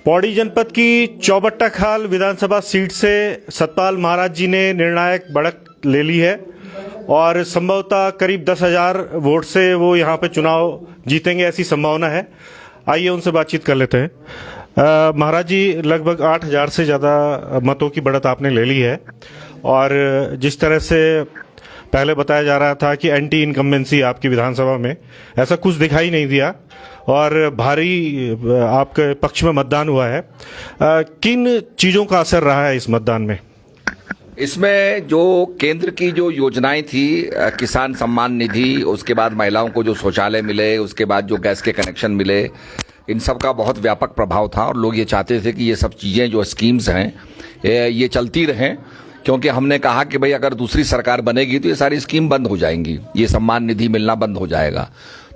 पौड़ी जनपद की चौबट्टा-खाल विधानसभा सीट से सतपाल महाराज जी ने निर्णायक बढ़त ले ली है और संभवतः करीब 10,000 वोट से वो यहाँ पे चुनाव जीतेंगे, ऐसी संभावना है। आइए उनसे बातचीत कर लेते हैं। महाराज जी, लगभग 8,000 से ज़्यादा मतों की बढ़त आपने ले ली है और जिस तरह से पहले बताया जा रहा था कि एंटी इनकम्बेंसी आपकी विधानसभा में, ऐसा कुछ दिखाई नहीं दिया और भारी आपके पक्ष में मतदान हुआ है। किन चीज़ों का असर रहा है इस मतदान में? इसमें जो केंद्र की जो योजनाएं थी, किसान सम्मान निधि, उसके बाद महिलाओं को जो शौचालय मिले, उसके बाद जो गैस के कनेक्शन मिले, इन सब का बहुत व्यापक प्रभाव था और लोग ये चाहते थे कि ये सब चीज़ें जो स्कीम्स हैं ये चलती रहें, क्योंकि हमने कहा कि भाई अगर दूसरी सरकार बनेगी तो ये सारी स्कीम बंद हो जाएंगी, ये सम्मान निधि मिलना बंद हो जाएगा।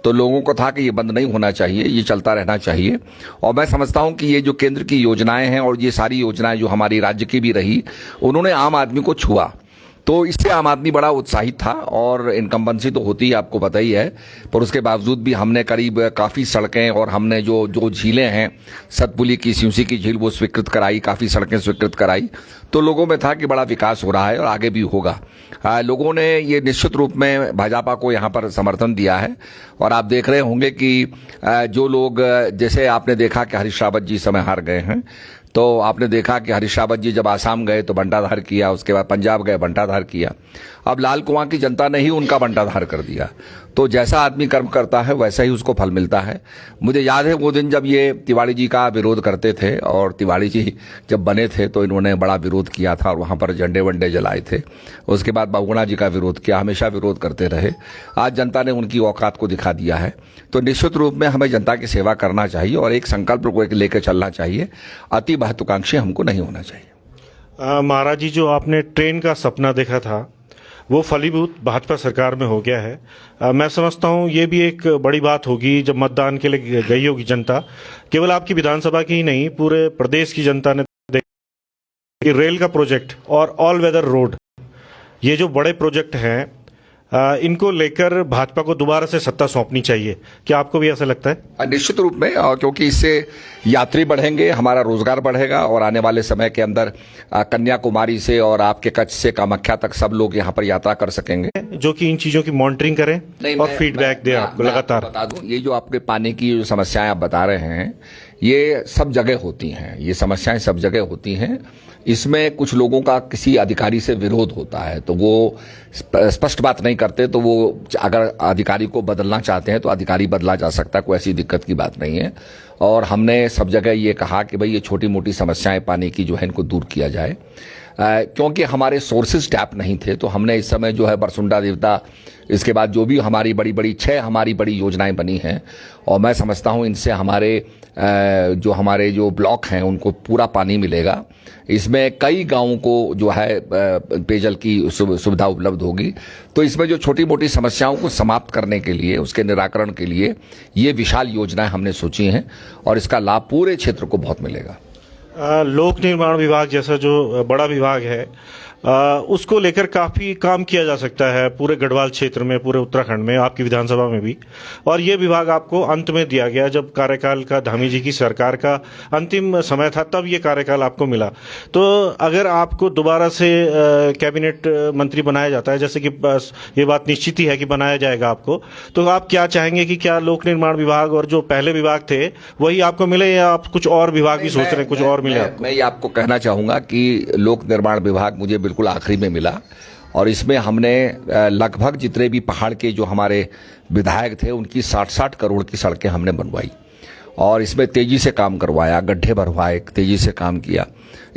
तो लोगों को था कि ये बंद नहीं होना चाहिए, ये चलता रहना चाहिए। और मैं समझता हूं कि ये जो केंद्र की योजनाएं हैं और ये सारी योजनाएं जो हमारी राज्य की भी रही, उन्होंने आम आदमी को छुआ, तो इससे आम आदमी बड़ा उत्साहित था। और इनकम्बेंसी तो होती है, आपको पता ही है, पर उसके बावजूद भी हमने करीब काफ़ी सड़कें और हमने जो झीलें हैं, सतपुली की, सिंसी की झील, वो स्वीकृत कराई, काफ़ी सड़कें स्वीकृत कराई। तो लोगों में था कि बड़ा विकास हो रहा है और आगे भी होगा। लोगों ने ये निश्चित रूप में भाजपा को यहाँ पर समर्थन दिया है। और आप देख रहे होंगे कि जो लोग, जैसे आपने देखा कि हरीश रावत जी समय हार गए हैं, तो आपने देखा कि हरीश रावत जी जब आसाम गए तो बंटाधार किया, उसके बाद पंजाब गए बंटाधार किया। अब लाल कुआं की जनता ने ही उनका बंटाधार कर दिया। तो जैसा आदमी कर्म करता है वैसा ही उसको फल मिलता है। मुझे याद है वो दिन जब ये तिवारी जी का विरोध करते थे और तिवारी जी जब बने थे तो इन्होंने बड़ा विरोध किया था और वहाँ पर झंडे वंडे जलाए थे। उसके बाद बहुगुणा जी का विरोध किया, हमेशा विरोध करते रहे। आज जनता ने उनकी औकात को दिखा दिया है। तो निश्चित रूप में हमें जनता की सेवा करना चाहिए और एक संकल्प को लेकर चलना चाहिए। अति महत्वाकांक्षी हमको नहीं होना चाहिए। महाराज जी, जो आपने ट्रेन का सपना देखा था वो फलीभूत भाजपा सरकार में हो गया है। मैं समझता हूँ ये भी एक बड़ी बात होगी जब मतदान के लिए गई होगी जनता, केवल आपकी विधानसभा की ही नहीं, पूरे प्रदेश की जनता ने देखा कि रेल का प्रोजेक्ट और ऑल वेदर रोड, ये जो बड़े प्रोजेक्ट हैं, इनको लेकर भाजपा को दोबारा से सत्ता सौंपनी चाहिए। क्या आपको भी ऐसा लगता है? निश्चित रूप में, क्योंकि इससे यात्री बढ़ेंगे, हमारा रोजगार बढ़ेगा और आने वाले समय के अंदर कन्याकुमारी से और आपके कच्छ से कामाख्या तक सब लोग यहाँ पर यात्रा कर सकेंगे, जो कि इन चीजों की मॉनिटरिंग करें और फीडबैक दे आपको लगातार। बता दूं, ये जो आपके पानी की जो समस्याएं आप बता रहे हैं, ये सब जगह होती हैं, ये समस्याएं सब जगह होती हैं। इसमें कुछ लोगों का किसी अधिकारी से विरोध होता है तो वो स्पष्ट बात नहीं करते, तो वो अगर अधिकारी को बदलना चाहते हैं तो अधिकारी बदला जा सकता है, कोई ऐसी दिक्कत की बात नहीं है। और हमने सब जगह ये कहा कि भाई ये छोटी मोटी समस्याएं पानी की जो है इनको दूर किया जाए, क्योंकि हमारे सोर्सेज टैप नहीं थे। तो हमने इस समय जो है बरसुंडा देवता, इसके बाद जो भी हमारी बड़ी बड़ी 6 हमारी बड़ी योजनाएं बनी हैं, और मैं समझता हूं इनसे हमारे जो ब्लॉक हैं उनको पूरा पानी मिलेगा। इसमें कई गांवों को जो है पेयजल की सुविधा उपलब्ध होगी। तो इसमें जो छोटी मोटी समस्याओं को समाप्त करने के लिए, उसके निराकरण के लिए ये विशाल योजनाएं हमने सोची हैं और इसका लाभ पूरे क्षेत्र को बहुत मिलेगा। लोक निर्माण विभाग जैसा जो बड़ा विभाग है, उसको लेकर काफ़ी काम किया जा सकता है पूरे गढ़वाल क्षेत्र में, पूरे उत्तराखंड में, आपकी विधानसभा में भी। और ये विभाग आपको अंत में दिया गया जब कार्यकाल का, धामी जी की सरकार का अंतिम समय था, तब ये कार्यकाल आपको मिला। तो अगर आपको दोबारा से कैबिनेट मंत्री बनाया जाता है, जैसे कि बस ये बात निश्चित ही है कि बनाया जाएगा आपको, तो आप क्या चाहेंगे कि क्या लोक निर्माण विभाग और जो पहले विभाग थे वही आपको मिले, या आप कुछ और विभाग भी सोच रहे हैं, कुछ और मिले? मैं ये आपको कहना चाहूंगा कि लोक निर्माण विभाग मुझे बिल्कुल आखिरी में मिला और इसमें हमने लगभग जितने भी पहाड़ के जो हमारे विधायक थे उनकी 60-60 करोड़ की सड़कें हमने बनवाई और इसमें तेजी से काम करवाया, गड्ढे भरवाए, तेजी से काम किया।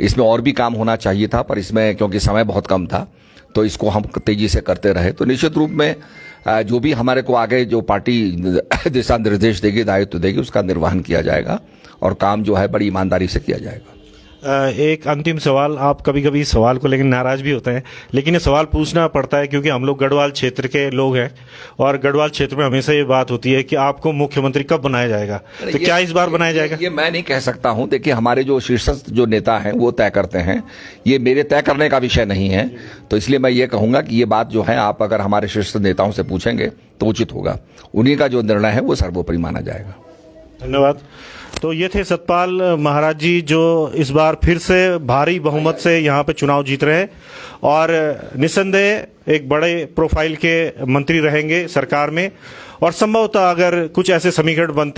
इसमें और भी काम होना चाहिए था, पर इसमें क्योंकि समय बहुत कम था तो इसको हम तेजी से करते रहे। तो निश्चित रूप में जो भी हमारे को आगे जो पार्टी दिशा निर्देश देगी, दायित्व देगी, उसका निर्वहन किया जाएगा और काम जो है बड़ी ईमानदारी से किया जाएगा। एक अंतिम सवाल, आप कभी कभी सवाल को लेकर नाराज भी होते हैं, लेकिन ये सवाल पूछना पड़ता है क्योंकि हम लोग गढ़वाल क्षेत्र के लोग हैं और गढ़वाल क्षेत्र में हमेशा ये बात होती है कि आपको मुख्यमंत्री कब बनाया जाएगा, तो क्या इस बार बनाया जाएगा? ये मैं नहीं कह सकता हूं। देखिए, हमारे जो शीर्षस्थ जो नेता हैं वो तय करते हैं, ये मेरे तय करने का विषय नहीं है। तो इसलिए मैं ये कहूंगा कि ये बात जो है आप अगर हमारे शीर्षस्थ नेताओं से पूछेंगे तो उचित होगा, उन्हीं का जो निर्णय है वो सर्वोपरि माना जाएगा। धन्यवाद। तो ये थे सतपाल महाराज जी, जो इस बार फिर से भारी बहुमत से यहाँ पे चुनाव जीत रहे हैं और निस्संदेह एक बड़े प्रोफाइल के मंत्री रहेंगे सरकार में। और संभवतः अगर कुछ ऐसे समीकरण बनते